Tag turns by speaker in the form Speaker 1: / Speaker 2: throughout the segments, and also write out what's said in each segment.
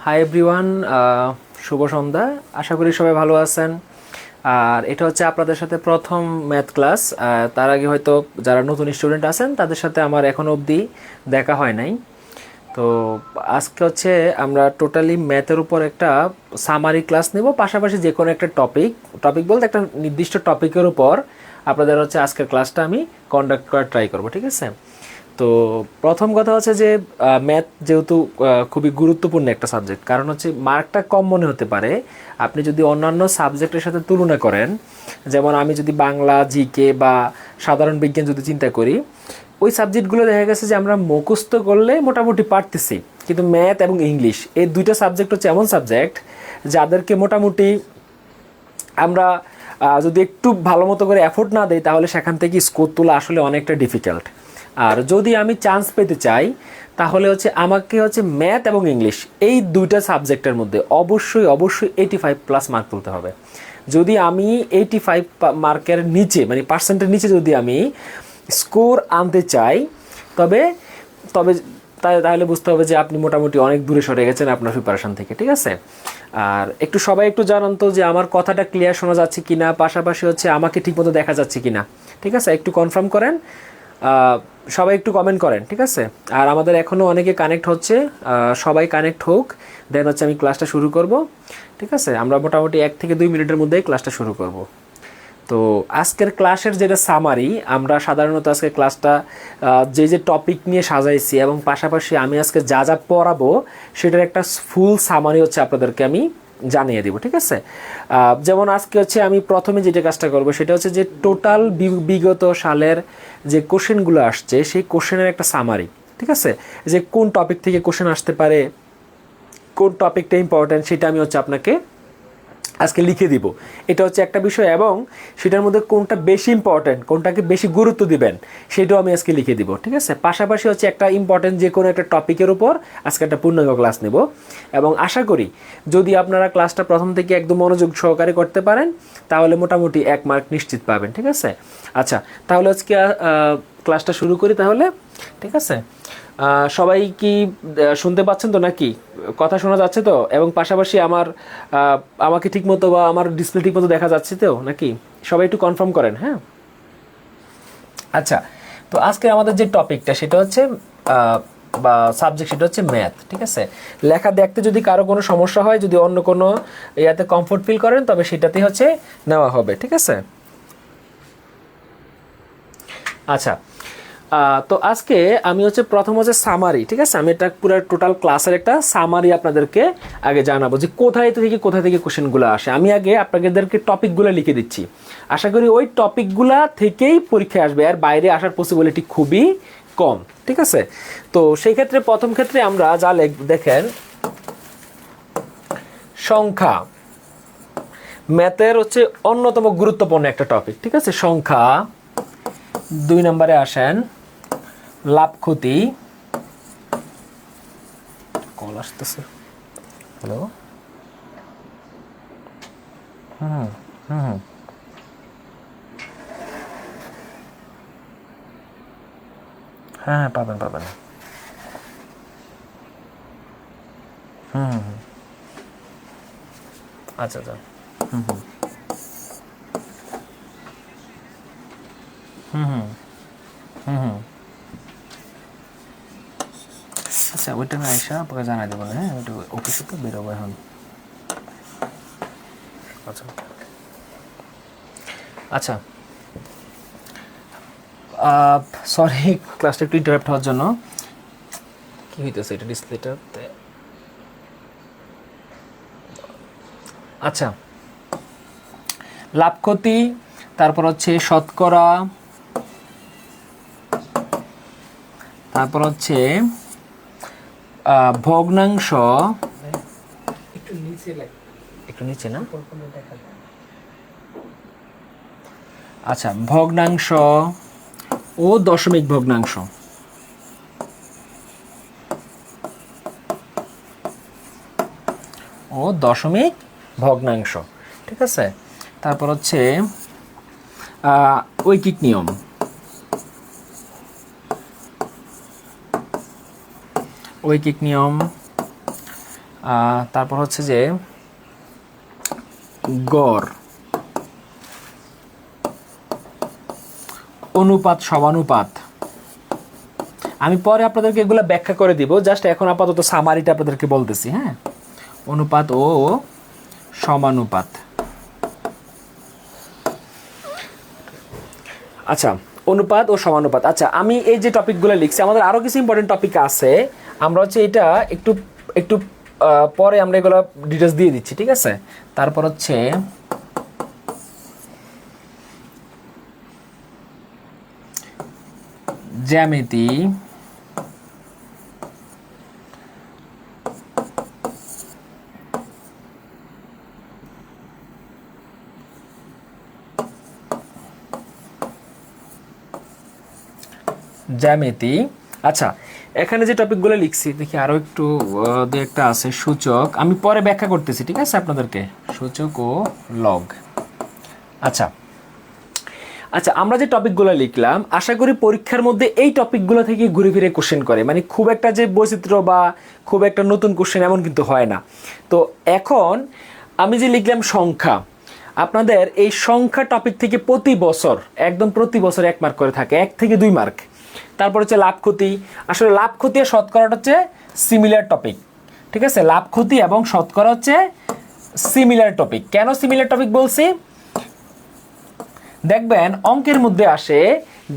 Speaker 1: Hi everyone, শুভ সন্ধ্যা। আশা করি সবাই ভালো আছেন। আর এটা হচ্ছে আপনাদের সাথে প্রথম ম্যাথ ক্লাস। তার আগে হয়তো যারা নতুন স্টুডেন্ট আছেন তাদের সাথে আমার এখনও অবধি দেখা হয় নাই। তো আজকে হচ্ছে আমরা টোটালি ম্যাথের উপর একটা সামারি ক্লাস নেব, পাশাপাশি যে কোনো একটা টপিক বলতে একটা নির্দিষ্ট টপিকের উপর আপনাদের হচ্ছে আজকের ক্লাসটা আমি কন্ডাক্ট করার ট্রাই করব, ঠিক আছে? তো প্রথম কথা হচ্ছে যে ম্যাথ যেহেতু খুবই গুরুত্বপূর্ণ একটা সাবজেক্ট, কারণ হচ্ছে মার্কটা কম মনে হতে পারে আপনি যদি অন্যান্য সাবজেক্টের সাথে তুলনা করেন। যেমন আমি যদি বাংলা, জিকে বা সাধারণ বিজ্ঞান যদি চিন্তা করি, ওই সাবজেক্টগুলো দেখা গেছে যে আমরা মুখস্থ করলে মোটামুটি পারতেছি, কিন্তু ম্যাথ এবং ইংলিশ এই দুইটা সাবজেক্ট হচ্ছে এমন সাবজেক্ট যাদেরকে মোটামুটি আমরা যদি একটু ভালো মতো করে এফোর্ট না দেই তাহলে সেখান থেকে স্কোর তোলা আসলে অনেকটা ডিফিকাল্ট। আর যদি আমি চান্স পেতে চাই তাহলে হচ্ছে আমাকে হচ্ছে ম্যাথ এবং ইংলিশ এই দুইটা সাবজেক্টের মধ্যে অবশ্যই 85+ মার্ক তুলতে হবে। যদি আমি 85 মার্কের নিচে, মানে পার্সেন্টের নিচে যদি আমি স্কোর আনতে চাই, তবে তবে তাহলে বুঝতে হবে যে আপনি মোটামুটি অনেক দূরে সরে গেছেন আপনার প্রিপারেশন থেকে, ঠিক আছে? আর সবাই একটু জানান তো যে আমার কথাটা ক্লিয়ার শোনা যাচ্ছে কিনা, পাশাপাশি হচ্ছে আমাকে ঠিকমতো দেখা যাচ্ছে কিনা, ঠিক আছে? একটু কনফার্ম করেন, সবাই একটু কমেন্ট করেন, ঠিক আছে? আর আমাদের এখনও অনেকে কানেক্ট হচ্ছে, সবাই কানেক্ট হোক, দেন হচ্ছে আমি ক্লাসটা শুরু করব, ঠিক আছে? আমরা মোটামুটি 1 থেকে 2 মিনিটের মধ্যেই ক্লাসটা শুরু করব। তো আজকের ক্লাসের যেটা সামারি, আমরা সাধারণত আজকে ক্লাসটা যে টপিক নিয়ে সাজাইছি এবং পাশাপাশি আমি আজকে যা যা পড়াবো সেটার একটা ফুল সামারি হচ্ছে আপনাদেরকে আমি জানিয়ে দিব, ঠিক আছে? যেমন আজকে হচ্ছে আমি প্রথমে যেটা কাজটা করব সেটা হচ্ছে যে টোটাল বিগত সালের যে কোশ্চেনগুলো আসছে সেই কোশ্চেনের একটা সামারি, ঠিক আছে? যে কোন টপিক থেকে কোশ্চেন আসতে পারে, কোন টপিকটা ইম্পর্ট্যান্ট, সেটা আমি হচ্ছে আপনাকে আজকে লিখে দিব। এটা হচ্ছে একটা বিষয়, এবং সেটার মধ্যে কোনটা বেশি ইম্পর্ট্যান্ট, কোনটাকে বেশি গুরুত্ব দিবেন, সেটাও আমি আজকে লিখে দিব, ঠিক আছে? পাশাপাশি হচ্ছে একটা ইম্পর্ট্যান্ট যে কোনো একটা টপিকের উপর আজকে একটা পূর্ণাঙ্গ ক্লাস নেব, এবং আশা করি যদি আপনারা ক্লাসটা প্রথম থেকে একদম মনোযোগ সহকারে করতে পারেন তাহলে মোটামুটি 1 মার্ক নিশ্চিত পাবেন, ঠিক আছে? আচ্ছা, তাহলে আজকে ক্লাসটা শুরু করি তাহলে, ঠিক আছে? সবাই কি শুনতে পাচ্ছেন তো, নাকি কথা শোনা যাচ্ছে তো? এবং পাশাপাশি আমাকে ঠিকমতো বা আমার ডিসপ্লে ঠিকমতো দেখা যাচ্ছে তো নাকি? সবাই একটু কনফার্ম করেন, হ্যাঁ? আচ্ছা, তো আজকে আমাদের যে টপিকটা সেটা হচ্ছে বা সাবজেক্ট, সেটা হচ্ছে ম্যাথ, ঠিক আছে? লেখা দেখতে যদি কারো কোনো সমস্যা হয়, যদি অন্য কোনো ইয়াতে কমফোর্ট ফিল করেন, তবে সেটাতেই হচ্ছে নেওয়া হবে, ঠিক আছে? আচ্ছা, তো আজকে আমি হচ্ছে প্রথম হচ্ছে সামারি, ঠিক আছে? আমি এটা পুরো টোটাল ক্লাসের একটা সামারি আপনাদেরকে আগে জানাবো যে কোথা থেকে কোশ্চেনগুলো আসে। আমি আগে আপনাদেরকে টপিকগুলো লিখে দিচ্ছি, আশা করি ওই টপিকগুলা থেকেই পরীক্ষায় আসবে, আর বাইরে আসার পসিবিলিটি খুবই কম, ঠিক আছে? তো সেই ক্ষেত্রে প্রথম ক্ষেত্রে আমরা যা দেখেন, সংখ্যা ম্যাথের হচ্ছে অন্যতম গুরুত্বপূর্ণ একটা টপিক, ঠিক আছে? সংখ্যা। 2 নম্বরে আসেন লাভ ক্ষতি। কল আসতেছে, হ্যালো। হুম হুম হ্যাঁ, পাবেন পাবেন। হুম, আচ্ছা আচ্ছা। হুম হুম হুম হুম হুম হুম আচ্ছা, ওইটা আমি আইসা আপনাকে জানাই দেবো, হ্যাঁ? ওইটা অফিসে তো বেরোবো এখন। আচ্ছা আচ্ছা, সরি ক্লাসটা একটু ইন্টারাপ্ট হওয়ার জন্য। কি হইতেছে এটা ডিসপ্লেটাতে? আচ্ছা, লাভ ক্ষতি, তারপর হচ্ছে শতকরা, তারপর হচ্ছে ভগ্নাংশ। একটু নিচে না? আচ্ছা, ভগ্নাংশ ও দশমিক ভগ্নাংশ। ঠিক আছে? তারপর হচ্ছে ঐকিক নিয়ম। তারপর হচ্ছে যে গড়, অনুপাত সমানুপাত। আমি পরে আপনাদেরকে এগুলো ব্যাখ্যা করে দিব, জাস্ট এখন আপাতত সামারিটা আপনাদেরকে বলতেছি। হ্যাঁ, অনুপাত ও সমানুপাত। আচ্ছা, অনুপাত ও সমানুপাত। আচ্ছা, আমি এই যে টপিকগুলো লিখছি, আমাদের আরও কিছু ইম্পর্টেন্ট টপিক আছে, আমরা হচ্ছে এটা একটু একটু পরে আমরা এগুলো ডিটেলস দিয়ে দিচ্ছি, ঠিক আছে। তারপর হচ্ছে জ্যামিতি, জ্যামিতি। আচ্ছা, এখানে যে টপিকগুলো লিখছি দেখি আরও একটু দু একটা আছে, সূচক, আমি পরে ব্যাখ্যা করতেছি, ঠিক আছে আপনাদেরকে, সূচক ও লগ। আচ্ছা আচ্ছা, আমরা যে টপিকগুলো লিখলাম আশা করি পরীক্ষার মধ্যে এই টপিকগুলো থেকে ঘুরে ফিরে কোশ্চেন করে, মানে খুব একটা যে বৈচিত্র্য বা খুব একটা নতুন কোশ্চেন এমন কিন্তু হয় না। তো এখন আমি যে লিখলাম সংখ্যা, আপনাদের এই সংখ্যা টপিক থেকে প্রতি বছর একদম প্রতি বছর 1 মার্ক করে থাকে, 1 থেকে 2 মার্ক। তারপর হচ্ছে লাভ ক্ষতি। আসলে লাভ ক্ষতি আর শতকরাটা হচ্ছে সিমিলার টপিক, ঠিক আছে। লাভ ক্ষতি এবং শতকরা হচ্ছে সিমিলার টপিক। কেন সিমিলার টপিক বলছি? দেখবেন অঙ্কের মধ্যে আসে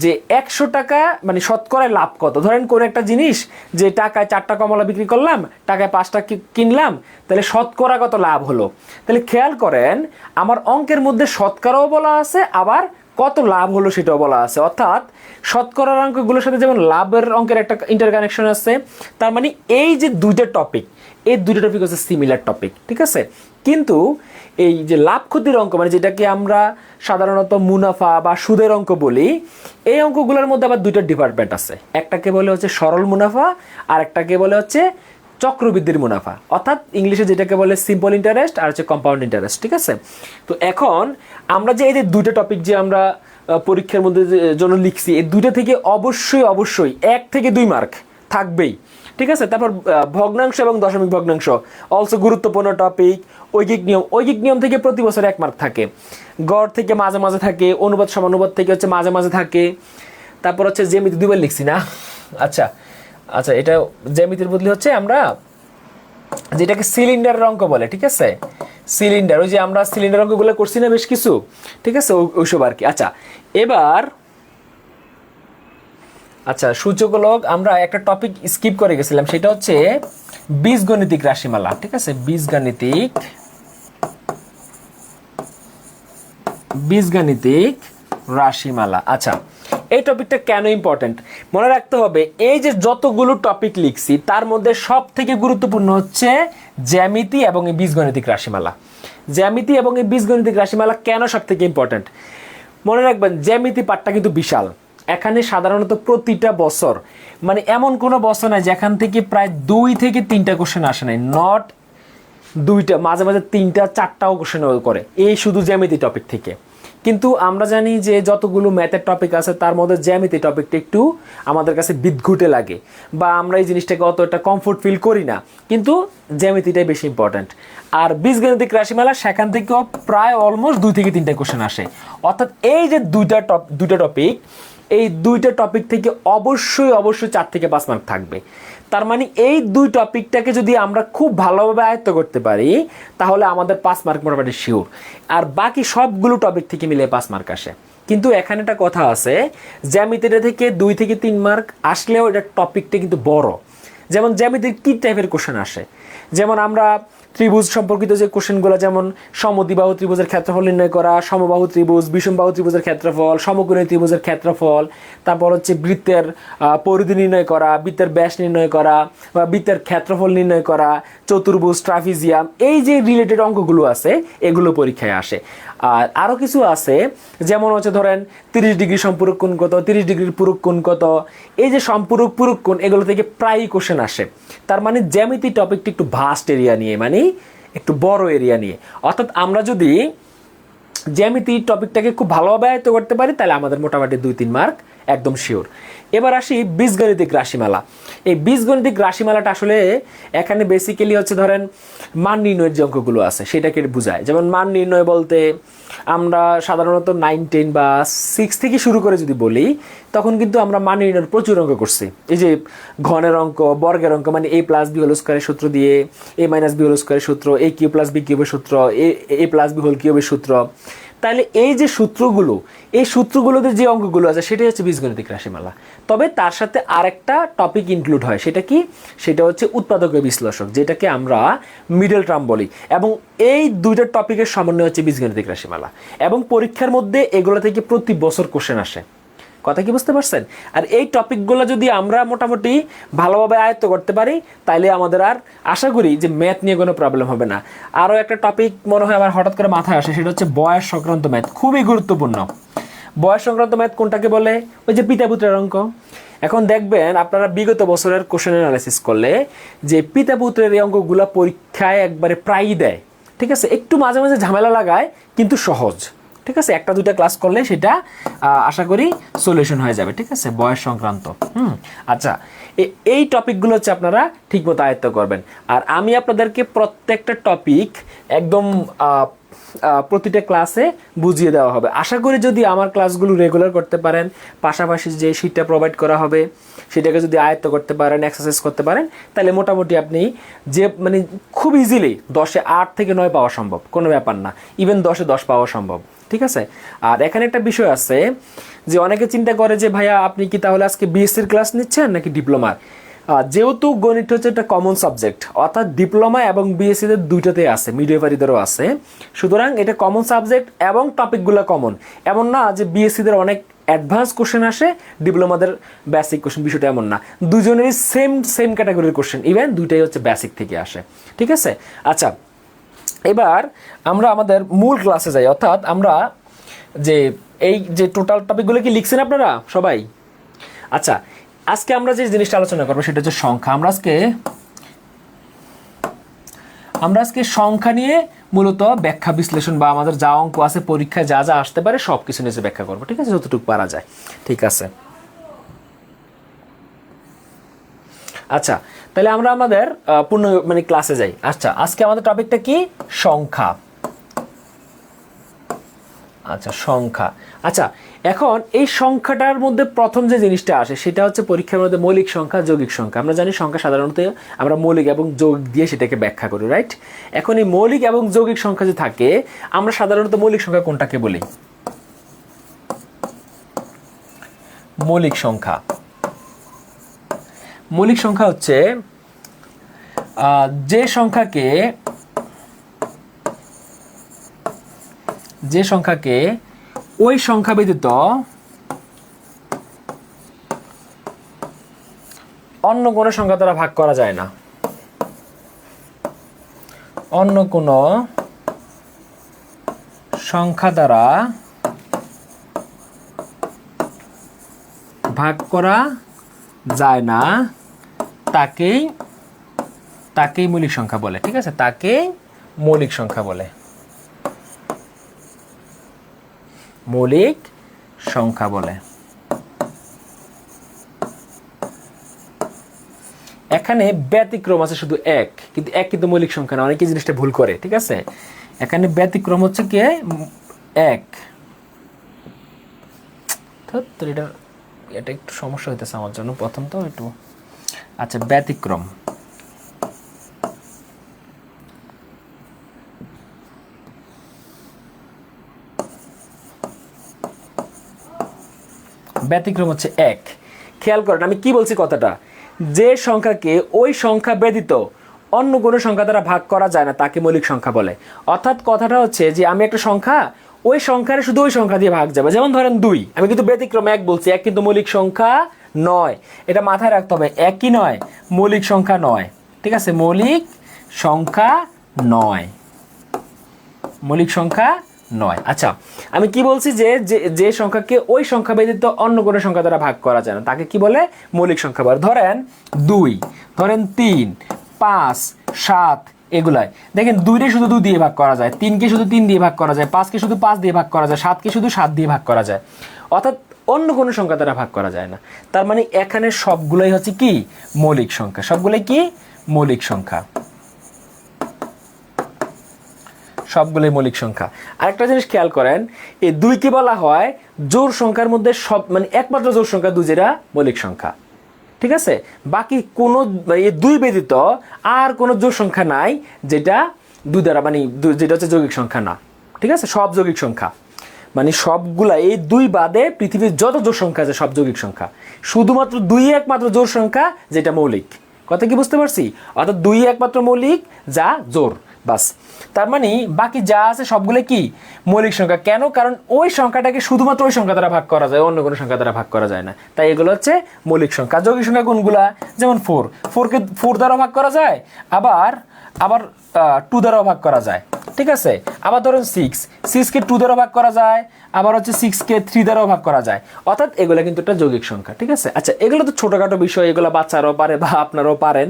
Speaker 1: যে 100 টাকা মানে শতকরায় লাভ কত। ধরেন কোন একটা জিনিস যে টাকায় 4টা কমলা বিক্রি করলাম, টাকায় 5টা কিনলাম, তাহলে শতকরা কত লাভ হলো। তাহলে খেয়াল করেন আমার অঙ্কের মধ্যে শতকরাও বলা আছে, আবার কত লাভ হলো সেটাও বলা আছে। অর্থাৎ শতকরার অঙ্কগুলোর সাথে যেমন লাভের অঙ্কের একটা ইন্টারকানেকশন আছে, তার মানে এই যে দুইটা টপিক, এই দুইটা টপিক হচ্ছে সিমিলার টপিক, ঠিক আছে। কিন্তু এই যে লাভ ক্ষতির অঙ্ক, মানে যেটাকে আমরা সাধারণত মুনাফা বা সুদের অঙ্ক বলি, এই অঙ্কগুলোর মধ্যে আবার দুইটা ডিপার্টমেন্ট আছে। একটাকে বলে হচ্ছে সরল মুনাফা, আর একটাকে বলে হচ্ছে চক্রবৃদ্ধির মুনাফা, অর্থাৎ ইংলিশে যেটাকে বলে সিম্পল ইন্টারেস্ট আর হচ্ছে কম্পাউন্ড ইন্টারেস্ট, ঠিক আছে। তো এখন আমরা যে এই যে দুইটা টপিক যে আমরা পরীক্ষার মধ্যে জন্য লিখছি, এই দুইটা থেকে অবশ্যই অবশ্যই 1 থেকে 2 মার্ক থাকবেই, ঠিক আছে। তারপর ভগ্নাংশ এবং দশমিক ভগ্নাংশ অলসো গুরুত্বপূর্ণ টপিক। ঐকিক নিয়ম থেকে প্রতি বছর 1 মার্ক থাকে। গড় থেকে মাঝে মাঝে থাকে, অনুপাত সমানুপাত থেকে হচ্ছে মাঝে মাঝে থাকে। তারপর হচ্ছে জ্যামিতি 2বার লিখছি না। আচ্ছা আচ্ছা, এটা জ্যামিতির বদলে হচ্ছে আমরা যেটাকে সিলিন্ডারের অঙ্ক বলে, ঠিক আছে। সিলিন্ডার, ওই যে আমরা সিলিন্ডার অঙ্কগুলো করছি না বেশ কিছু, ঠিক আছে, ওইসব আর কি। আচ্ছা এবার আচ্ছা, সূচক লগ আমরা একটা টপিক স্কিপ করে গেছিলাম, সেটা হচ্ছে বীজগণিতিক রাশিমালা, ঠিক আছে। বীজগণিতিক রাশিমালা। আচ্ছা, এই টপিকটা কেন ইম্পর্টেন্ট মনে রাখতে হবে, এই যে যতগুলো টপিক লিখছি তার মধ্যে সব থেকে গুরুত্বপূর্ণ হচ্ছে জ্যামিতি এবং এই বীজগণিতিক রাশিমালা। জ্যামিতি এবং এই বীজগণিতিক রাশিমালা কেন সব থেকে ইম্পর্টেন্ট মনে রাখবেন, জ্যামিতি পাঠটা কিন্তু বিশাল। এখানে সাধারণত প্রতিটা বছর, মানে এমন কোনো বছর নাই যেখান থেকে প্রায় 2 থেকে 3টা কোশ্চেন আসে নাই, নট 2টা, মাঝে মাঝে 3টা 4টাও কোশ্চেন করে এই শুধু জ্যামিতি টপিক থেকে। কিন্তু আমরা জানি যে যতগুলো ম্যাথের টপিক আছে তার মধ্যে জ্যামিতি টপিকটা একটু আমাদের কাছে বিদঘুটে লাগে, বা আমরা এই জিনিসটাকে অতটা কমফোর্ট ফিল করি না, কিন্তু জ্যামিতিটাই বেশি ইম্পর্ট্যান্ট। আর বীজগণিতিক রাশিমালা সেখান থেকেও প্রায় অলমোস্ট 2 থেকে 3টা কোশ্চেন আসে। অর্থাৎ এই যে দুইটা টপিক, এই দুইটা টপিক থেকে অবশ্যই অবশ্যই 4 থেকে 5 মার্ক থাকবে। তার মানে এই দুই টপিকটাকে যদি আমরা খুব ভালোভাবে আয়ত্ত করতে পারি তাহলে আমাদের 5 মার্ক মোটামুটি শিওর। আর বাকি সবগুলো টপিক থেকে মিলে 5 মার্ক আসে। কিন্তু এখানে একটা কথা আছে, জ্যামিতিটা থেকে 2 থেকে 3 মার্ক আসলেও এটা টপিকটা কিন্তু বড়। যেমন জ্যামিতির কী টাইপের কোশ্চেন আসে, যেমন আমরা ত্রিভুজ সম্পর্কিত যে কোশ্চেনগুলো, যেমন সমদ্বিবাহু ত্রিভুজের ক্ষেত্রফল নির্ণয় করা, সমবাহু ত্রিভুজ, বিষমবাহু ত্রিভুজের ক্ষেত্রফল, সমকোণী ত্রিভুজের ক্ষেত্রফল, তারপর হচ্ছে বৃত্তের পরিধি নির্ণয় করা, বৃত্তের ব্যাস নির্ণয় করা, বা বৃত্তের ক্ষেত্রফল নির্ণয় করা, চতুর্ভুজ, ট্রাপিজিয়াম, এই যে রিলেটেড অঙ্কগুলো আছে এগুলো পরীক্ষায় আসে। আর আরও কিছু আছে, যেমন হচ্ছে ধরেন 30 ডিগ্রি সম্পূরক কোণ কত, 30 ডিগ্রির পূরক কোণ কত, এই যে সম্পূরক পূরক কোণ এগুলো থেকে প্রায়ই কোশ্চেন আসে। তার মানে জ্যামিতি টপিকটি একটু ভাস্ট এরিয়া নিয়ে, মানে একটু বড় এরিয়া নিয়ে। অর্থাৎ আমরা যদি জ্যামিতি টপিকটাকে খুব ভালোভাবে আয়ত্ত করতে পারি তাহলে আমাদের মোটামুটি 2-3 মার্ক একদম শিওর। এবার আসি বীজগণিতিক রাশিমালা। এই বীজগণিতিক রাশিমালাটা আসলে এখানে বেসিক্যালি হচ্ছে ধরেন মান নির্ণয়ের যে অঙ্কগুলো আছে সেটাকে বোঝায়। যেমন মান নির্ণয় বলতে আমরা সাধারণত 9, 10 বা 6 থেকে শুরু করে যদি বলি, তখন কিন্তু আমরা মান নির্ণয়ের প্রচুর অঙ্ক করছি। এই যে ঘনের অঙ্ক, বর্গের অঙ্ক, মানে a প্লাস b হোল স্কয়ারের সূত্র দিয়ে, a মাইনাস b হোল স্কয়ারের সূত্র, a কিউব প্লাস b কিউবের সূত্র, a প্লাস b হোল কিউবের সূত্র। তাহলে এই যে সূত্রগুলো, এই সূত্রগুলোতে যে অঙ্কগুলো আছে সেটাই হচ্ছে বীজগণিতিক রাশিমালা। তবে তার সাথে আরেকটা টপিক ইনক্লুড হয়, সেটা কি? সেটা হচ্ছে উৎপাদক বিশ্লেষক, যেটাকে আমরা মিডল টার্ম বলি। এবং এই দুইটা টপিকের সমন্বয় হচ্ছে বীজগণিতিক রাশিমালা। এবং পরীক্ষার মধ্যে এগুলো থেকে প্রতি বছর কোশ্চেন আসে। কথা কি বুঝতে পারছেন? আর এই টপিকগুলো যদি আমরা মোটামুটি ভালোভাবে আয়ত্ত করতে পারি, তাইলে আমাদের আর আশা করি যে ম্যাথ নিয়ে কোনো প্রবলেম হবে না। আরও একটা টপিক মনে হয় আমার হঠাৎ করে মাথায় আসে, সেটা হচ্ছে বয়স সংক্রান্ত ম্যাথ। খুবই গুরুত্বপূর্ণ। বয়স সংক্রান্ত ম্যাথ কোনটাকে বলে? ওই যে পিতা পুত্রের অঙ্ক। এখন দেখবেন আপনারা বিগত বছরের কোশ্চেন অ্যানালাইসিস করলে যে পিতা পুত্রের এই অঙ্কগুলো পরীক্ষায় একবারে প্রায়ই দেয়। ঠিক আছে, একটু মাঝে মাঝে ঝামেলা লাগায়, কিন্তু সহজ। ঠিক আছে, একটা দুইটা ক্লাস করলে সেটা আশা করি সলিউশন হয়ে যাবে। ঠিক আছে, বয়স সংক্রান্ত। আচ্ছা, এই টপিকগুলো হচ্ছে আপনারা ঠিকমতো আয়ত্ত করবেন। আর আমি আপনাদেরকে প্রত্যেকটা টপিক একদম প্রতিটা ক্লাসে বুঝিয়ে দেওয়া হবে। আশা করি যদি আমার ক্লাসগুলো রেগুলার করতে পারেন, পাশাপাশি যে শিটটা প্রোভাইড করা হবে সেটাকে যদি আয়ত্ত করতে পারেন, এক্সারসাইজ করতে পারেন, তাহলে মোটামুটি আপনি যে মানে খুব ইজিলি 10-এ 8 থেকে 9 পাওয়া সম্ভব, কোনো ব্যাপার না। ইভেন 10-এ 10 পাওয়া সম্ভব। ঠিক আছে। আর এখানে একটা বিষয় আছে যে অনেকে চিন্তা করে যে ভাইয়া আপনি কি তাহলে আজকে বিএসসির ক্লাস নিচ্ছেন নাকি ডিপ্লোমার? যেহেতু গণিত হচ্ছে একটা কমন সাবজেক্ট, অর্থাৎ ডিপ্লোমা এবং বিএসসিদের দুইটাতেই আছে, মিডওয়াইফারিদেরও আছে। সুতরাং এটা কমন সাবজেক্ট এবং টপিকগুলো কমন। এমন না যে বিএসসিদের অনেক অ্যাডভান্স কোশ্চেন আসে, ডিপ্লোমাদের বেসিক কোশ্চেন, বিষয়টা এমন না। দুজনেরই সেম ক্যাটাগরির কোশ্চেন, ইভেন দুইটাই হচ্ছে বেসিক থেকে আসে। ঠিক আছে। আচ্ছা, এবার আমরা আমাদের মূল ক্লাসে যাই। অর্থাৎ আমরা যে এই যে টোটাল টপিকগুলো কি লিখছেন আপনারা সবাই? আচ্ছা, আজকে আমরা যে জিনিসটা আলোচনা করবো সেটা হচ্ছে সংখ্যা। আমরা আজকে সংখ্যা নিয়ে মূলত ব্যাখ্যা বিশ্লেষণ বা আমাদের যা অঙ্ক আছে পরীক্ষায় যা যা আসতে পারে সব কিছু নিয়ে ব্যাখ্যা করবো। ঠিক আছে, যতটুকু পারা যায়। ঠিক আছে। আচ্ছা, তাহলে আমরা আমাদের পূর্ণ মানে ক্লাসে যাই। আচ্ছা, আজকে আমাদের টপিকটা কি? সংখ্যা। আচ্ছা, সংখ্যা। আচ্ছা, এখন এই সংখ্যাটার মধ্যে প্রথম যে জিনিসটা আসে সেটা হচ্ছে পরীক্ষার মধ্যে মৌলিক সংখ্যা, যৌগিক সংখ্যা। আমরা জানি সংখ্যা সাধারণত আমরা মৌলিক এবং যৌগিক দিয়ে সেটাকে ব্যাখ্যা করি, রাইট? এখন এই মৌলিক এবং যৌগিক সংখ্যা যে থাকে, আমরা সাধারণত মৌলিক সংখ্যা কোনটাকে বলি? মৌলিক সংখ্যা। মৌলিক সংখ্যা হচ্ছে যে সংখ্যাকে ওই সংখ্যা ব্যতীত অন্য কোনো সংখ্যা দ্বারা ভাগ করা যায় না। অন্য কোনো সংখ্যা দ্বারা ভাগ করা যায় না, তাকেই মৌলিক সংখ্যা বলে। ঠিক আছে, তাকেই মৌলিক সংখ্যা বলে। মৌলিক সংখ্যা বলে। এখানে ব্যতিক্রম আছে শুধু এক, কিন্তু এক কিন্তু মৌলিক সংখ্যা না। অনেকে জিনিসটা ভুল করে। ঠিক আছে, এখানে ব্যতিক্রম হচ্ছে কি? এক। এটা একটু সমস্যা হইতেছে আমার জন্য প্রথম তো একটু। আচ্ছা, ব্যতিক্রম। ব্যতিক্রম হচ্ছে এক। খেয়াল করেন আমি কি বলছি কথাটা, যে সংখ্যাকে ওই সংখ্যা ব্যতীত অন্য কোনো সংখ্যা দ্বারা ভাগ করা যায় না তাকে মৌলিক সংখ্যা বলে। অর্থাৎ কথাটা হচ্ছে যে আমি একটা সংখ্যা, ওই সংখ্যার শুধু ওই সংখ্যা দিয়ে ভাগ যাবে। যেমন ধরেন 2, আমি কিন্তু ব্যতিক্রম এক বলছি, এক কিন্তু মৌলিক সংখ্যা নয়। এটা মাথায় রাখতে হবে, একই নয়, মৌলিক সংখ্যা নয়। ঠিক আছে, মৌলিক সংখ্যা নয়, মৌলিক সংখ্যা নয়। আচ্ছা, আমি কি বলছি যে সংখ্যাকে ওই সংখ্যা ব্যতীত অন্য কোনো সংখ্যা দ্বারা ভাগ করা যায় না তাকে কি বলে? মৌলিক সংখ্যা বলে। ধরেন 2, ধরেন 3, 5, 7, এগুলাই দেখেন 2কে শুধু 2 দিয়ে ভাগ করা যায়, 3কে শুধু 3 দিয়ে ভাগ করা যায়, 5কে শুধু 5 দিয়ে ভাগ করা যায়, 7কে শুধু 7 দিয়ে ভাগ করা যায়। অর্থাৎ অন্য কোনো সংখ্যা দ্বারা ভাগ করা যায় না। তার মানে এখানে সবগুলোই হচ্ছে কি মৌলিক সংখ্যা, সবগুলোই কি মৌলিক সংখ্যা, সবগুলোই মৌলিক সংখ্যা। আরেকটা জিনিস খেয়াল করেন, এই 2 কি বলা হয় জোড় সংখ্যার মধ্যে সব মানে একমাত্র জোড় সংখ্যা 2 যেটা মৌলিক সংখ্যা, ঠিক আছে? বাকি কোনো এই 2 ব্যতীত আর কোনো জোড় সংখ্যা নাই যেটা 2 দ্বারা মানে যেটা হচ্ছে যৌগিক সংখ্যা না, ঠিক আছে? সব যৌগিক সংখ্যা, মানে সবগুলা এই 2 বাদে পৃথিবীর যত জোড় সংখ্যা আছে সব যৌগিক সংখ্যা, শুধুমাত্র 2 একমাত্র জোড় সংখ্যা যেটা মৌলিক। কথা কি বুঝতে পারছি? অর্থাৎ 2 একমাত্র মৌলিক যা জোড়, বাস। তার মানে বাকি যা আছে সবগুলো কি মৌলিক সংখ্যা। কেন? কারণ ওই সংখ্যাটাকে শুধুমাত্র ওই সংখ্যা দ্বারা ভাগ করা যায়, অন্য কোনো সংখ্যা দ্বারা ভাগ করা যায় না, তাই এগুলো হচ্ছে মৌলিক সংখ্যা। যৌগিক সংখ্যা কোনগুলা? যেমন 4কে 4 দ্বারা ভাগ করা যায়, আবার 2 দ্বারাও ভাগ করা যায়, ঠিক আছে? আবার ধরুন 6কে 2 দ্বারা ভাগ করা যায়, আবার হচ্ছে 6কে 3 দ্বারাও ভাগ করা যায়, অর্থাৎ এগুলো কিন্তু একটা যৌগিক সংখ্যা, ঠিক আছে? আচ্ছা, এগুলো তো ছোটখাটো বিষয়, এগুলো বাচ্চারাও পারে বা আপনারাও পারেন।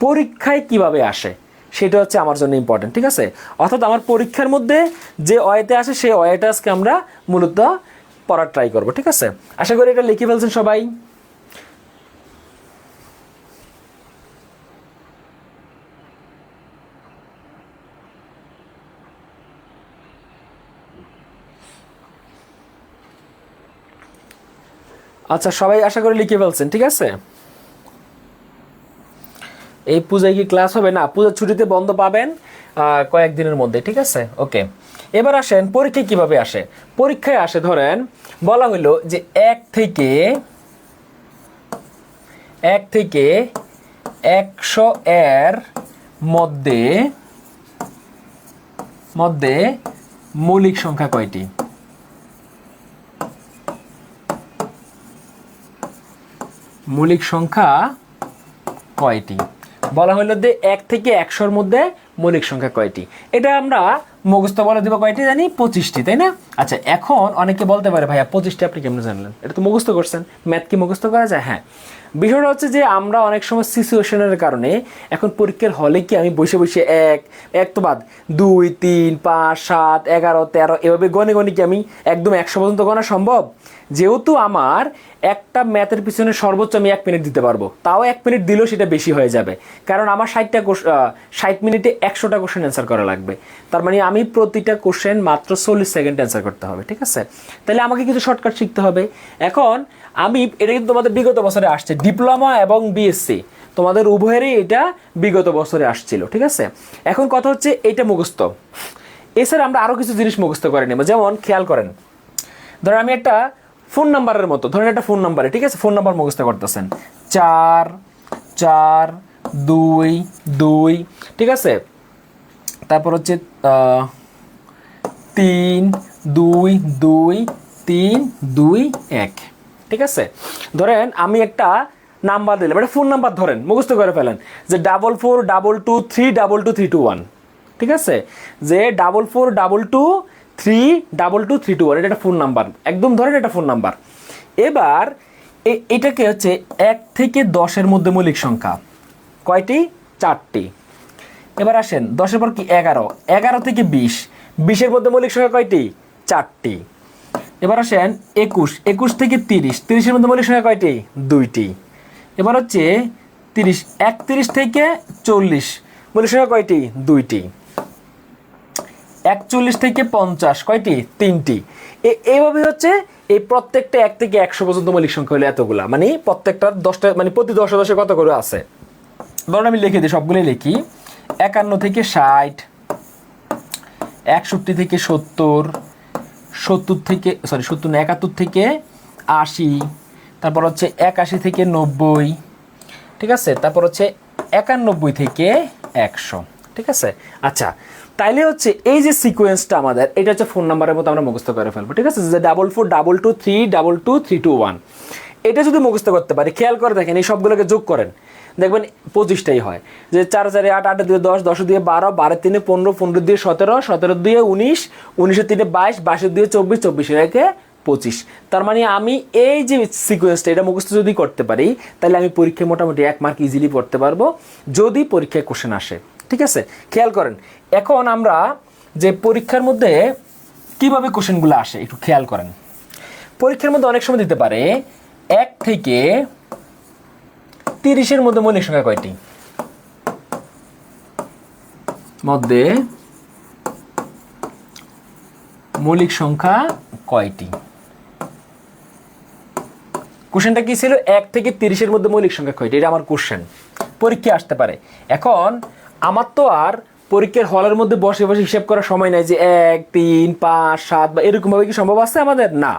Speaker 1: পরীক্ষায় কিভাবে আসে সেটা হচ্ছে আমার জন্য ইম্পর্টেন্ট, ঠিক আছে? অর্থাৎ আমার পরীক্ষার মধ্যে যে ওয়েতে আসে সেই ওয়েটা আজকে আমরা মূলত পড়ার ট্রাই করব, ঠিক আছে? আশা করি এটা লিখে ফেলছেন সবাই। আচ্ছা, সবাই আশা করি লিখে ফেলছেন, ঠিক আছে? এই পূজায় কি ক্লাস হবে? না, পূজার ছুটিতে বন্ধ পাবেন কয়েকদিনের মধ্যে, ঠিক আছে? ওকে, এবার আসেন পরীক্ষায় কিভাবে আসে। পরীক্ষায় আসে, ধরেন বলা হলো যে 1 থেকে 100 এর মধ্যে মৌলিক সংখ্যা কয়টি? মৌলিক সংখ্যা কয়টি বলা হলো যে 1 থেকে 100-র মধ্যে মৌলিক সংখ্যা কয়টি। এটা আমরা মুখস্থ বলে দিব কয়টি জানি? 25টি, তাই না? আচ্ছা, এখন অনেকে বলতে পারে ভাইয়া 25টি আপনি কেমনে জানলেন? এটা তো মুখস্থ করছেন, ম্যাথ কি মুখস্থ করা যায়? হ্যাঁ, বিষয়টা হচ্ছে যে আমরা অনেক সময় সিচুয়েশনের কারণে এখন পরীক্ষার হলে কি আমি বসে বসে এক তো বাদ 2, 3, 5, 7, 11, 13 এভাবে গণে গণে কি আমি একদম 100 পর্যন্ত গণা সম্ভব? যেহেতু আমার একটা ম্যাথের পিছনে সর্বোচ্চ আমি 1 মিনিট দিতে পারবো, তাও 1 মিনিট দিলেও সেটা বেশি হয়ে যাবে, কারণ আমার 60 মিনিটে 100টা কোশ্চেন অ্যান্সার করা লাগবে। তার মানে আমি প্রতিটা কোশ্চেন মাত্র 40 সেকেন্ডে অ্যান্সার করতে হবে, ঠিক আছে? তাহলে আমাকে কিছু শর্টকাট শিখতে হবে। এখন আমি এটা কিন্তু তোমাদের বিগত বছরে আসছে, ডিপ্লোমা এবং বিএসসি তোমাদের উভয়েরই এটা বিগত বছরে আসছিল, ঠিক আছে? এখন কথা হচ্ছে এইটা মুখস্থ, এছাড়া আমরা আরও কিছু জিনিস মুখস্থ করে নেব। যেমন খেয়াল করেন, ধরেন আমি একটা ফোন নাম্বারের মতো, ধরেন একটা ফোন নাম্বারে, ঠিক আছে? ফোন নাম্বার মুখস্থ করতেছেন 4 4 2 2, ঠিক আছে? তারপর হচ্ছে 3 2 2 3 2 1, ঠিক আছে? ধরেন আমি একটা নাম্বার দিলাম, একটা ফোন নাম্বার ধরেন মুখস্থ করে ফেলেন যে 4422322321, ঠিক আছে? যে 4422322321, এটা একটা ফোন নাম্বার, একদম ধরেন এটা ফোন নাম্বার। এবার এটাকে হচ্ছে 1 থেকে 10-এর মধ্যে মৌলিক সংখ্যা কয়টি? 4টি। এবার আসেন 10-এর পর কি 11, 11 থেকে 20, 20-এর মধ্যে মৌলিক সংখ্যা কয়টি? 4টি। এবার আসেন 21, 21 থেকে 30, 30-এর মধ্যে মৌলিক সংখ্যা কয়টি? 2টি। এবার হচ্ছে 30, 31 থেকে 40, মৌলিক সংখ্যা কয়টি? 2টি। 41 থেকে 50 কয়টি? 3টি। এইভাবে হচ্ছে এই প্রত্যেকটা 1 থেকে 100 পর্যন্ত মৌলিক সংখ্যা হলো এতগুলা, মানে প্রত্যেকটা 10টা, মানে প্রতি 10 10 কত করে আছে। ধরুন আমি লিখে দিই, সবগুলোই লিখি। 51 থেকে 60, 61 থেকে 70, 71 থেকে 80, তারপর হচ্ছে 81 থেকে 90, ঠিক আছে? তারপর হচ্ছে 91 থেকে 100, ঠিক আছে? আচ্ছা, তাইলে হচ্ছে এই যে সিকোয়েন্সটা আমাদের, এটা হচ্ছে ফোন নাম্বারের মতো আমরা মুখস্থ করে ফেলবো, ঠিক আছে? যে 4422322322, এটা যদি মুখস্থ করতে পারি, খেয়াল করে দেখেন এই সবগুলোকে যোগ করেন, দেখবেন 25টাই হয়। যে 4 4 8, 8 2 10, 10 2 12, 12 3 15, 15 2 17, 17 2 19, 19 3 22, 22 2 24, 24 25। তার মানে আমি এই যে সিকোয়েন্সটা এটা মুখস্থ যদি করতে পারি, তাহলে আমি পরীক্ষায় মোটামুটি 1 মার্ক ইজিলি পড়তে পারবো, যদি পরীক্ষায় কোশ্চেন আসে, ঠিক আছে? খেয়াল করেন, এখন আমরা যে পরীক্ষার মধ্যে কিভাবে কোশ্চেনগুলো আসে একটু খেয়াল করেন। পরীক্ষার মধ্যে অনেক সময় দিতে পারে 1 থেকে 30-এর মধ্যে মৌলিক সংখ্যা কয়টি? মধ্যে মৌলিক সংখ্যা কয়টি? কোশ্চেনটা কি ছিল? 1 থেকে 30-এর মধ্যে মৌলিক সংখ্যা কয়টি? এটা আমার কোশ্চেন, পরীক্ষা আসতে পারে। এখন আমার তো আর পরীক্ষার হলের মধ্যে বসে বসে হিসাব করার সময় নাই যে 1, 3, 5, 7 বা এরকম ভাবে কি সম্ভব আছে আমাদের? না।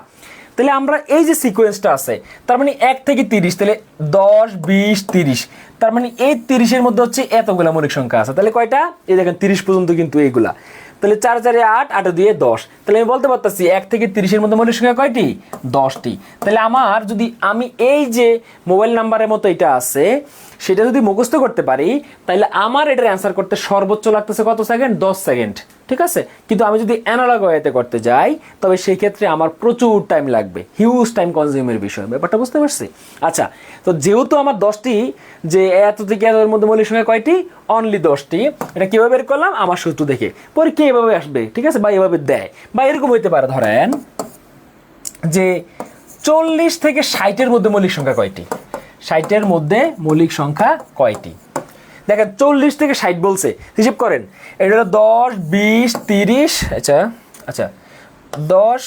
Speaker 1: তাহলে আমরা এই যে সিকোয়েন্সটা আছে, তার মানে 1 থেকে 30, তাহলে 10, 20, 30, তার মানে এই 30-এর মধ্যে হচ্ছে এতগুলা মৌলিক সংখ্যা আছে। তাহলে কয়টা? এই দেখেন 30 পর্যন্ত কিন্তু এইগুলা। তাহলে 4 4 8, 8 2 10, তাহলে আমি বলতে পারতেছি 1 থেকে 30-এর মধ্যে মৌলিক সংখ্যা কয়টি? 10টি। তাহলে আমার যদি আমি এই যে মোবাইল নাম্বারের মতো এটা আছে সেটা যদি মুখস্থ করতে পারি, তাহলে আমার এটার অ্যান্সার করতে সর্বোচ্চ লাগতেছে কত সেকেন্ড? 10 সেকেন্ড, ঠিক আছে। কিন্তু আমি যদি অ্যানালগ ওয়েতে করতে যাই তবে সেই ক্ষেত্রে আমার প্রচুর টাইম লাগবে, হিউজ টাইম কনজিউমের বিষয়। ব্যাপারটা বুঝতে পারছি? আচ্ছা, তো যেহেতু আমার 10টি, যে এত থেকে এর মধ্যে মৌলিক সংখ্যা কয়টি? অনলি 10টি। এটা কিভাবে বের করলাম? আমার সূত্র দেখে। পরীক্ষা এভাবে আসবে, ঠিক আছে, বা এভাবে দেয়, বা এরকম হইতে পারে ধরেন যে 40 থেকে 60-এর মধ্যে মৌলিক সংখ্যা কয়টি? 60-এর মধ্যে মৌলিক সংখ্যা কয়টি? দেখেন 40 থেকে 60 বলছে, হিসেব করেন। এটা হলো 10, 20, 30, আচ্ছা আচ্ছা 10,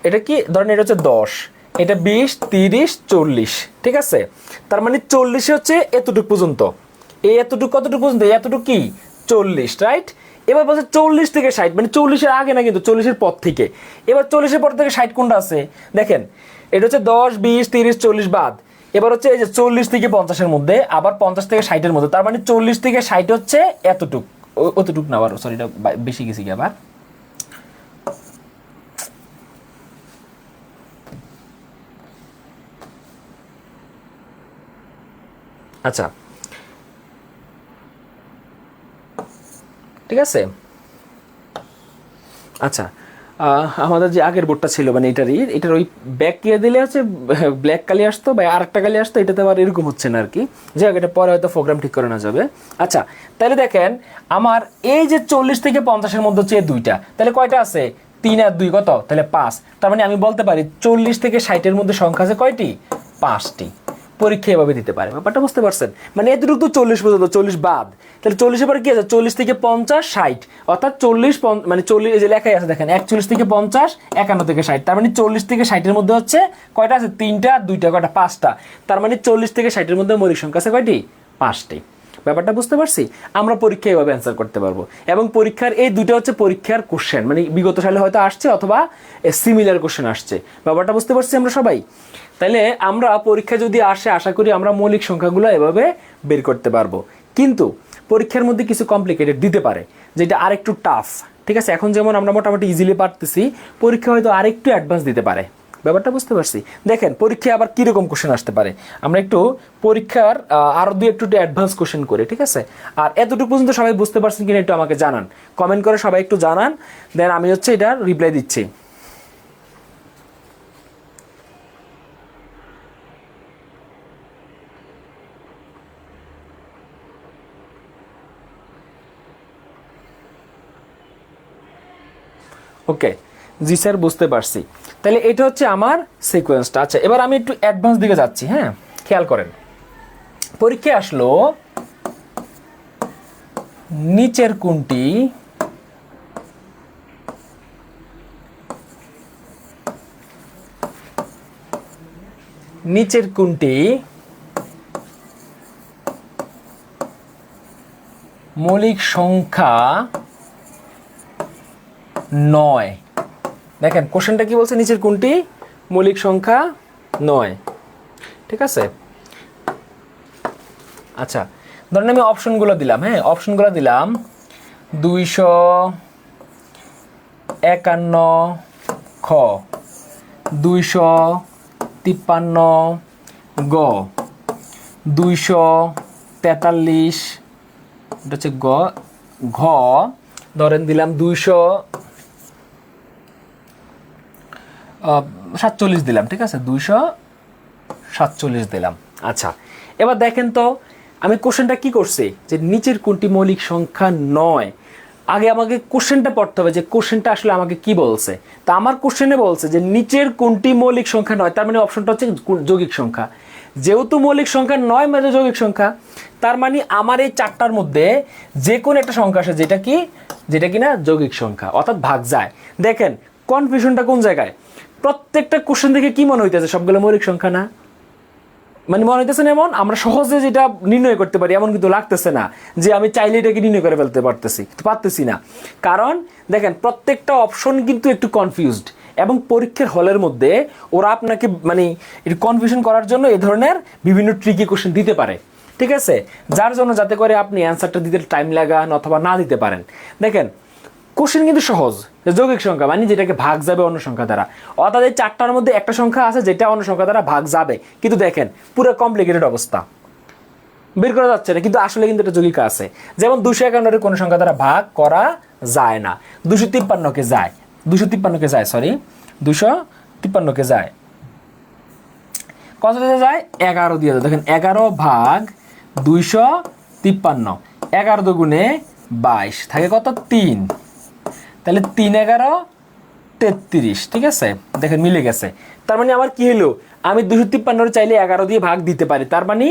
Speaker 1: এটা কি ধরেন, এটা হচ্ছে 10, এটা 20, 30, 40, ঠিক আছে। তার মানে 40 হচ্ছে এতটুকু পর্যন্ত, এই এতটুকু কতটুকু পর্যন্ত? এতটুকু কি? 40, রাইট। এবার বলছে 40 থেকে 60, মানে 40-এর আগে না কিন্তু, 40-এর পর থেকে। এবার 40-এর পর থেকে 60 কোনটা আছে? দেখেন এটা হচ্ছে 10, 20, 30, 40 বাদ। এবার হচ্ছে এই যে 40 থেকে 50-এর মধ্যে, আবার 50 থেকে 60-এর মধ্যে, তার মানে 40 থেকে 60 হচ্ছে এতটুক, অতটুক না, আবার সরি এটা বেশি গেছি কি আবার। আচ্ছা, ঠিক আছে। আচ্ছা, আমাদের যে আগের বোর্ডটা ছিল, মানে এটার ওই ব্যাক কিয়ে দিলে হচ্ছে ব্ল্যাক কালি আসতো বা আরেকটা কালি আসতো, এটাতে আবার এরকম হচ্ছে না আর কি। যাই হোক, এটা পরে হয়তো প্রোগ্রাম ঠিক করে নেওয়া যাবে। আচ্ছা, তাহলে দেখেন আমার এই যে 40 থেকে 50-এর মধ্যে হচ্ছে দুইটা, তাহলে কয়টা আছে? 3 আর 2 কত? তাহলে 5। তার মানে আমি বলতে পারি 40 থেকে 60-এর মধ্যে সংখ্যা আছে কয়টি? 5টি। পরীক্ষা এভাবে দিতে পারে। ব্যাপারটা বুঝতে পারছেন? মানে এতটুকু তো 40 পর্যন্ত, 40 বাদ। তাহলে 40-এর পরে কি আছে? 40 থেকে 50, 60, অর্থাৎ 40 মানে 40, এই যে লেখাই আছে দেখেন, 41 থেকে 50, 51 থেকে 60, তার মানে 40 থেকে 60-এর মধ্যে হচ্ছে কয়টা আছে? 3টা আর 2টা, কয়টা? 5টা। তার মানে 40 থেকে 60-এর মধ্যে মৌলিক সংখ্যা আছে কয়টি? 5টি। ব্যাপারটা বুঝতে পারছি? আমরা পরীক্ষায় এভাবে অ্যান্সার করতে পারবো। এবং পরীক্ষার এই দুটো হচ্ছে পরীক্ষার কোশ্চেন, মানে বিগত সালে হয়তো আসছে অথবা সিমিলার কোশ্চেন আসছে। ব্যাপারটা বুঝতে পারছি আমরা সবাই? তাইলে আমরা পরীক্ষা যদি আসে, আশা করি আমরা মৌলিক সংখ্যাগুলো এভাবে বের করতে পারবো। কিন্তু পরীক্ষার মধ্যে কিছু কমপ্লিকেটেড দিতে পারে, যেটা আরেকটু টাফ, ঠিক আছে। এখন যেমন আমরা মোটামুটি ইজিলি পারতেছি, পরীক্ষা হয়তো আরেকটু অ্যাডভান্স দিতে পারে। ব্যাপারটা বুঝতে পারছি? দেখেন পরীক্ষায় আবার কীরকম কোশ্চেন আসতে পারে, আমরা একটু পরীক্ষার আরও একটু অ্যাডভান্স কোশ্চেন করি, ঠিক আছে। আর এতটুকু পর্যন্ত সবাই বুঝতে পারছেন কিনা একটু আমাকে জানান, কমেন্ট করে সবাই একটু জানান, দেন আমি হচ্ছে এটার রিপ্লাই দিচ্ছি। ওকে, জি স্যার, বুঝতে পারছি। তাহলে এটা হচ্ছে আমার সিকোয়েন্সটা। আচ্ছা, এবার আমি একটু অ্যাডভান্স দিকে যাচ্ছি। হ্যাঁ, খেয়াল করেন, পরীক্ষায় আসলো নিচের কোনটি মৌলিক সংখ্যা নয়? দেখেন কোশ্চেনটা কি বলছে, নিচের কোনটি মৌলিক সংখ্যা নয়, ঠিক আছে। আচ্ছা, ধরেন আমি অপশনগুলো দিলাম। হ্যাঁ, অপশনগুলো দিলাম 251 খ, 253 গ, 243, এটা হচ্ছে গ, ঘ ধরেন দিলাম 247 দিলাম, ঠিক আছে, 247 দিলাম। আচ্ছা, এবার দেখেন তো আমি কোশ্চেনটা কি করছি, যে নিচের কোনটি মৌলিক সংখ্যা নয়। আগে আমাকে কোশ্চেনটা পড়তে হবে যে কোশ্চেনটা আসলে আমাকে কি বলছে। তা আমার কোশ্চেনে বলছে যে নিচের কোনটি মৌলিক সংখ্যা নয়, তার মানে অপশনটা হচ্ছে যৌগিক সংখ্যা। যেহেতু মৌলিক সংখ্যা নয় মানে যৌগিক সংখ্যা, তার মানে আমার এই চারটার মধ্যে যে কোনো একটা সংখ্যা আছে যেটা কি না যৌগিক সংখ্যা, অর্থাৎ ভাগ যায়। দেখেন কনফিউশনটা কোন জায়গায়, প্রত্যেকটা কোশ্চেন দেখে কি মনে হইতেছে সবগুলো মৌলিক সংখ্যা না, মানে মনে হইতেছে না এমন আমরা সহজে যেটা নির্ণয় করতে পারি এমন কিন্তু লাগতেছে না যে আমি চাইলে এটাকে নির্ণয় করে ফেলতে পারতেছি না। কারণ দেখেন প্রত্যেকটা অপশন কিন্তু একটু কনফিউজড, এবং পরীক্ষার হলের মধ্যে ওরা আপনাকে মানে একটু কনফিউশন করার জন্য এই ধরনের বিভিন্ন ট্রিকি কোশ্চেন দিতে পারে, ঠিক আছে, যার জন্য যাতে করে আপনি অ্যান্সারটা দিতে টাইম লাগান অথবা না দিতে পারেন। দেখেন কোশ্চেন কিন্তু সহজ, যৌগিক সংখ্যা মানে যেটাকে ভাগ যাবে অন্য সংখ্যা দ্বারা, অর্থাৎ এই চারটার মধ্যে একটা সংখ্যা আছে যেটা অন্য সংখ্যা দ্বারা ভাগ যাবে, কিন্তু দেখেন পুরো কমপ্লিকেটেড অবস্থা, বের করা যাচ্ছে না, কিন্তু আসলে কিন্তু এটা যৌগিক আছে। যেমন 251 কোনো সংখ্যা দ্বারা ভাগ করা যায় না, 253কে যায়, 253কে যায়, সরি 253কে যায়, কত দিয়ে যায় 11 দিয়ে যায়। দেখেন 11 ভাগ 253, 11 দুগুণে 22 থাকে কত 3, তাহলে 3 11 33, ঠিক আছে, দেখেন মিলে গেছে। তার মানে আমার কি হলো, আমি 253 চাইলে 11 দিয়ে ভাগ দিতে পারি, তার মানে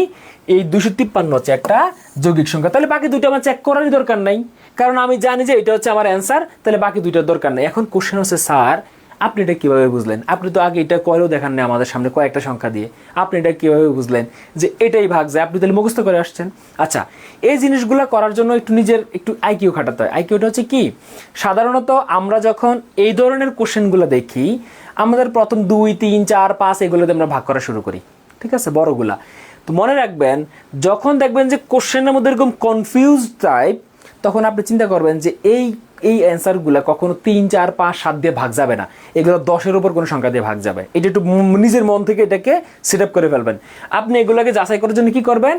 Speaker 1: এই 253 হচ্ছে একটা যৌগিক সংখ্যা। তাহলে বাকি দুটো আমার চেক করারই দরকার নাই, কারণ আমি জানি যে এটা হচ্ছে আমার অ্যান্সার, তাহলে বাকি দুইটার দরকার নাই। এখন কোশ্চেন হচ্ছে স্যার আপনি এটা কীভাবে বুঝলেন, আপনি তো আগে এটা করেও দেখান না আমাদের সামনে কয়েকটা সংখ্যা দিয়ে, আপনি এটা কীভাবে বুঝলেন যে এটাই ভাগ যায়, আপনি তাহলে মুখস্থ করে আসছেন। আচ্ছা, এই জিনিসগুলো করার জন্য একটু নিজের একটু আইকিউ খাটাতে হয়। আইকিউটা হচ্ছে কি, সাধারণত আমরা যখন এই ধরনের কোশ্চেনগুলো দেখি আমাদের প্রথম 2 3 4 5 এগুলোতে আমরা ভাগ করা শুরু করি, ঠিক আছে, বড়গুলা। তো মনে রাখবেন যখন দেখবেন যে কোশ্চেনের মধ্যে এরকম কনফিউজ টাইপ, তখন আপনি চিন্তা করবেন যে এই অ্যান্সারগুলো কখনো 3 4 5 7 দিয়ে ভাগ যাবে না, এগুলো 10-এর উপর কোনো সংখ্যা দিয়ে ভাগ যাবে। এটা একটু নিজের মন থেকে এটাকে সেট আপ করে ফেলবেন। আপনি এগুলোকে যাচাই করার জন্য কি করবেন,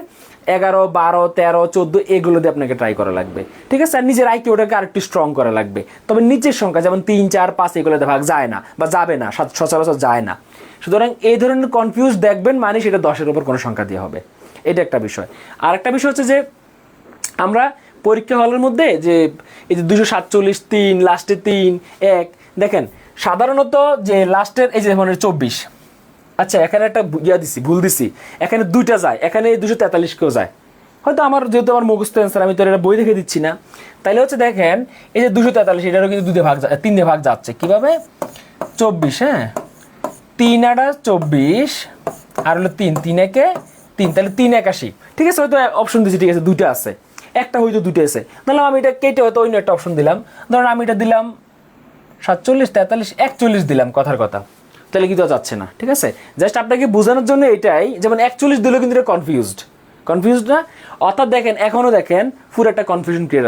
Speaker 1: 11 12 13 14 এগুলো দিয়ে আপনাকে ট্রাই করা লাগবে, ঠিক আছে। আর নিজের আইকিউটাকে আরেকটু স্ট্রং করা লাগবে। তবে নিচের সংখ্যা যেমন 3 4 5 এগুলোতে ভাগ যায় না বা যাবে না, সচরাচর যায় না। সুতরাং এই ধরনের কনফিউজ দেখবেন মানে সেটা 10-এর উপর কোনো সংখ্যা দিয়ে হবে, এটা একটা বিষয়। আর একটা বিষয় হচ্ছে যে আমরা পরীক্ষা হলের মধ্যে যে এই যে 247 3 লাস্টে 3 1, দেখেন সাধারণত যে লাস্টের এই যে যেমন 24, আচ্ছা এখানে একটা ভুল দিছি, এখানে দুইটা যায়, এখানে 243 কেও যায়, হয়তো আমার যেহেতু আমার মুখস্থ অ্যান্সার আমি তো এটা বই দেখে দিচ্ছি না, তাইলে হচ্ছে দেখেন এই যে 243 এটারও কিন্তু 2 দিয়ে ভাগ 3 দিয়ে ভাগ যাচ্ছে, কিভাবে 24, হ্যাঁ 3 8 24 আর হলো 3 3 1 3, তাহলে 3 81, ঠিক আছে, হয়তো অপশন দিচ্ছি, ঠিক আছে দুইটা আছে, একটা হয়তো দুটো আছে, ধরলাম আমি এটা কেটে হয়তো অন্য একটা অপশন দিলাম, ধরুন আমি এটা দিলাম 47 43 41 দিলাম, কথার কথা, তাহলে কিন্তু যাচ্ছে না, ঠিক আছে। জাস্ট আপনাকে বোঝানোর জন্য এটাই, যেমন 41 দিলেও কিন্তু এটা কনফিউজড না, অর্থাৎ দেখেন এখনও দেখেন পুরো একটা কনফিউশন ক্রিয়েট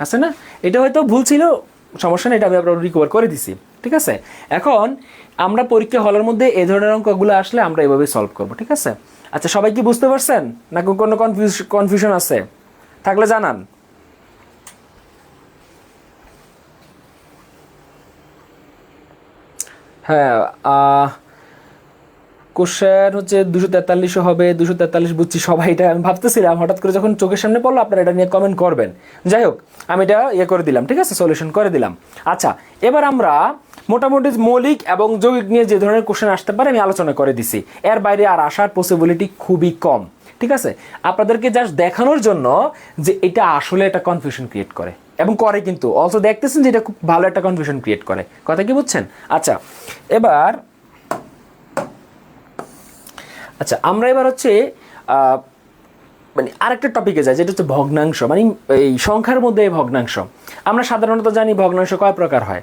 Speaker 1: আছে না, এটা হয়তো ভুল ছিল, সমস্যা নেই, এটা আমি আপনার রিকভার করে দিছি, ঠিক আছে। এখন আমরা পরীক্ষা হলের মধ্যে এই ধরনের অঙ্কগুলো আসলে আমরা এভাবে সলভ করবো, ঠিক আছে। আচ্ছা সবাই কি বুঝতে পারছেন না কোনো কনফিউশন আছে, থাকলে জানান। হ্যাঁ কোশ্চেন হচ্ছে 243 হবে, 243 বুঝছি সবাই, এটা আমি ভাবতেছিলাম, হঠাৎ করে যখন চোখের সামনে পড়লো আপনারা এটা নিয়ে কমেন্ট করবেন, যাই হোক আমি এটা করে দিলাম, ঠিক আছে, সলিউশন করে দিলাম। আচ্ছা এবার আমরা মোটামুটি মৌলিক এবং যৌগিক নিয়ে যে ধরনের কোশ্চেন আসতে পারে আমি আলোচনা করে দিছি, এর বাইরে আর আসার পসিবিলিটি খুবই কম, ঠিক আছে। আপনাদেরকে জাস্ট দেখানোর জন্য যে এটা আসলে একটা কনফিউশন ক্রিয়েট করে এবং করে, কিন্তু অলসো দেখতেছেন যে এটা খুব ভালো একটা কনফিউশন ক্রিয়েট করে, কথা কি বুঝছেন। আচ্ছা আমরা এবার হচ্ছে মানে আরেকটা টপিকে যাই, যেটা হচ্ছে ভগ্নাংশ, মানে এই সংখ্যার মধ্যে ভগ্নাংশ। আমরা সাধারণত জানি ভগ্নাংশ কয় প্রকার হয়,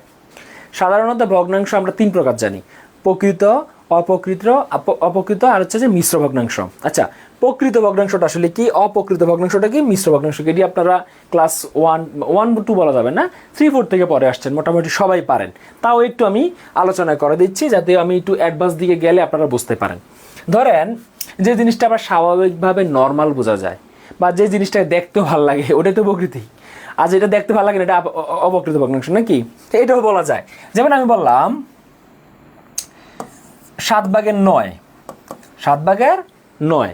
Speaker 1: সাধারণত ভগ্নাংশ আমরা 3 প্রকার জানি, প্রকৃত অপকৃত আর হচ্ছে যে মিশ্র ভগ্নাংশ। আচ্ছা প্রকৃত ভগ্নাংশটা আসলে কি, অপকৃত ভগ্নাংশটা কি, মিশ্র ভগ্নাংশ কি, এটি আপনারা ক্লাস 1 2 বলা যাবে না, 3 4 থেকে পরে আসছেন, মোটামুটি সবাই পারেন, তাও একটু আমি আলোচনা করে দিচ্ছি যাতে আমি একটু অ্যাডভান্স দিকে গেলে আপনারা বুঝতে পারেন। ধরেন যে জিনিসটা আবার স্বাভাবিকভাবে নর্মাল বোঝা যায় বা যে জিনিসটা দেখতে ভালো লাগে ওটাই তো প্রকৃতি, আর যেটা দেখতে ভালো লাগে না এটা অপকৃত ভগ্নাংশ নাকি, এটাও বলা যায়। যেমন আমি বললাম 7/9, 7/9,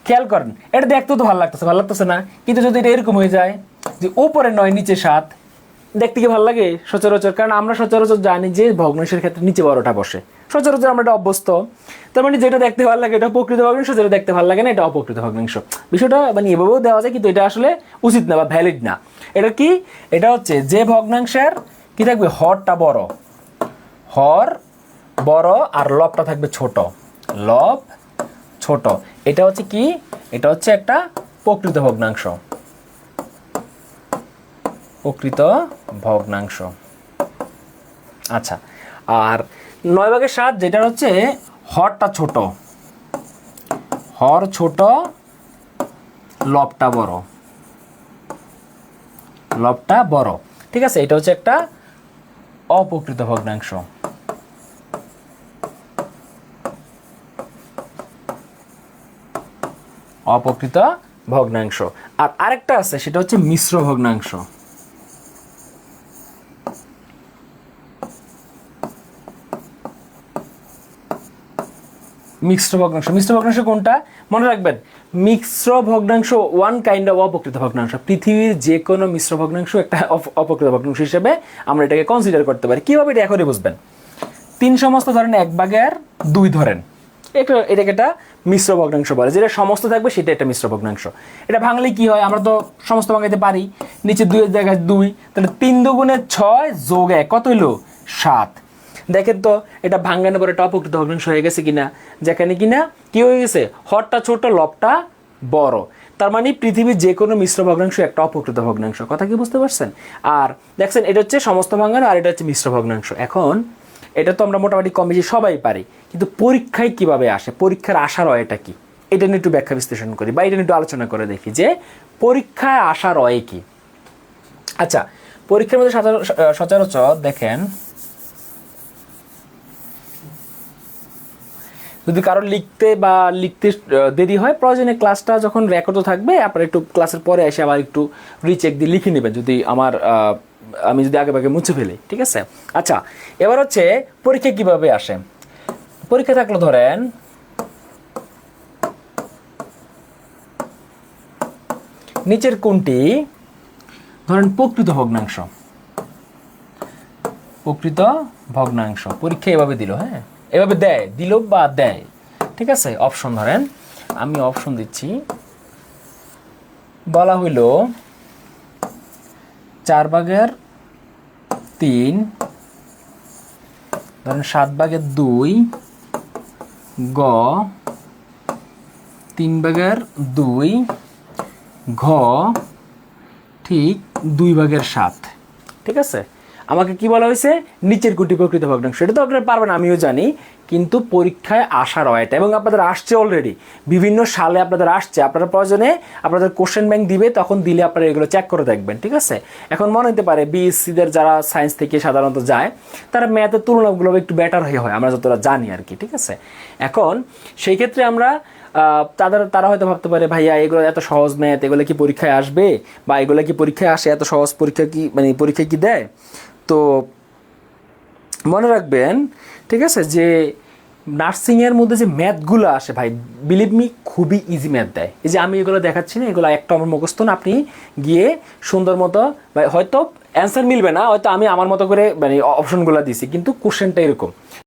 Speaker 1: খেয়াল করেন এটা দেখতেও তো ভালো লাগতেছে না, কিন্তু যদি এটা এরকম হয়ে যায় যে উপরে 9 নিচে 7, দেখতে কি ভালো লাগে সচরাচর? কারণ আমরা সচরাচর জানি যে ভগ্নাংশের ক্ষেত্রে নিচে বড়টা বসে, সচরাচর আমরা এটা অভ্যস্ত। তার মানে যেটা দেখতে ভালো লাগে এটা প্রকৃত ভগ্নাংশ, যেটা দেখতে ভালো লাগে না এটা অপ্রকৃত ভগ্নাংশ। বিষয়টা মানে এভাবেও দেওয়া যায়, কিন্তু এটা আসলে উচিত না বা ভ্যালিড না। এটা কি, এটা হচ্ছে যে ভগ্নাংশের কি থাকবে, হরটা বড়, হর বড় আর লবটা থাকবে ছোট, লব ছোট, এটা হচ্ছে কি, এটা হচ্ছে একটা প্রকৃত ভগ্নাংশ, প্রকৃত ভগ্নাংশ। আচ্ছা, আর 9/7 যেটা হচ্ছে হরটা ছোট, হর ছোট লবটা বড়, লবটা বড়, ঠিক আছে, এটা হচ্ছে একটা অপ্রকৃত ভগ্নাংশ। অপ্রকৃত ভগ্নাংশ। আর আরেকটা আছে সেটা হচ্ছে মিশ্র ভগ্নাংশ। মিশ্র ভগ্নাংশ, মিশ্র ভগ্নাংশ কোনটা মনে রাখবেন, মিশ্র ভগ্নাংশ ওয়ান কাইন্ড অফ অপকৃত ভগ্নাংশ। পৃথিবীর যে কোনো মিশ্র ভগ্নাংশ একটা অপকৃত ভগ্নাংশ হিসেবে আমরা এটাকে কনসিডার করতে পারি। কীভাবে এটা এখনই বুঝবেন, 3 সমস্ত ধরেন 1/2 ধরেন, এটাকে একটা মিশ্র ভগ্নাংশ বলে। যেটা সমস্ত থাকবে সেটা একটা মিশ্র ভগ্নাংশ। এটা ভাঙলে কি হয়, আমরা তো সমস্ত ভাঙাইতে পারি, নিচে 2 এর জায়গায় 2, তাহলে 3 দুগুণে 6 যোগ 1 কত হইল 7। দেখেন তো এটা ভাঙানোর পরে এটা অপকৃত ভগ্নাংশ হয়ে গেছে কিনা, যেখানে কিনা কি হয়ে গেছে, হরটা ছোট লবটা বড়। তার মানে পৃথিবীর যে কোনো মিশ্র ভগ্নাংশ একটা অপকৃত ভগ্নাংশ। কথা কি বুঝতে পারছেন? আর দেখছেন এটা হচ্ছে সমস্ত ভাঙানো আর এটা হচ্ছে মিশ্র ভগ্নাংশ। এখন এটা তো আমরা মোটামুটি কম বেশি সবাই পারি, কিন্তু পরীক্ষায় কিভাবে আসে, পরীক্ষার আসার এটা কি, এটা নিয়ে একটু ব্যাখ্যা বিশ্লেষণ করি বা এটা নিয়ে একটু আলোচনা করে দেখি যে পরীক্ষায় আসার কি। আচ্ছা, পরীক্ষার মধ্যে সচরাচর দেখেন যদি কারো লিখতে দেরি হয়, প্রয়োজনে ক্লাসটা যখন রেকর্ডও থাকবে আপনারা একটু ক্লাসের পরে এসে আবার একটু রিচেক দিয়ে লিখে নেবেন যদি আমি যদি আগে মুছে ফেলি, ঠিক আছে। আচ্ছা, এবার হচ্ছে পরীক্ষা কিভাবে আসে। পরীক্ষা থাকলো ধরেন নিচের কোনটি ধরেন প্রকৃত ভগ্নাংশ, প্রকৃত ভগ্নাংশ পরীক্ষা এভাবে দিল, হ্যাঁ এভাবে দিল বা দেয়, ঠিক আছে। অপশন ধরেন, আমি অপশন দিচ্ছি, বলা হইল 4/3 ধরেন 7/2 গ 3/2 ঘ ঠিক 2/7, ঠিক আছে। আমাকে কি বলা হয়েছে, নিচের কোনটি প্রকৃত ভগ্নাংশ। এটা তো আপনারা পারবেন আমিও জানি, কিন্তু পরীক্ষায় আসার এটা এবং আপনাদের আসছে অলরেডি বিভিন্ন সালে আপনাদের আসছে, আপনারা প্রয়োজনে আপনাদের কোশ্চেন ব্যাংক দিবে, তখন দিলে আপনারা এগুলো চেক করে দেখবেন, ঠিক আছে। এখন মনে হতে পারে বিএসসিদের যারা সায়েন্স থেকে সাধারণত যায় তারা ম্যাথের তুলনাগুলো একটু বেটার হয় আমরা যতটা জানি আর কি, ঠিক আছে। এখন সেই ক্ষেত্রে আমরা তারা হয়তো ভাবতে পারে ভাইয়া এগুলো এত সহজ ম্যাথ, এগুলো কি পরীক্ষায় আসবে বা এগুলো কি পরীক্ষায় আসে, এত সহজ পরীক্ষা কি মানে পরীক্ষায় কি দেয়। তো মনে রাখবেন, ঠিক আছে, যে নার্সিংয়ের মধ্যে যে ম্যাথগুলো আসে ভাই, বিলিভ মি খুবই ইজি ম্যাথ দেয়। এই যে আমি এগুলো দেখাচ্ছি না, এগুলো একটা আমার মুখস্থ না, আপনি গিয়ে সুন্দর মতো হয়তো অ্যান্সার মিলবে না, হয়তো আমি আমার মতো করে মানে অপশনগুলো দিছি, কিন্তু কোশ্চেনটা এরকম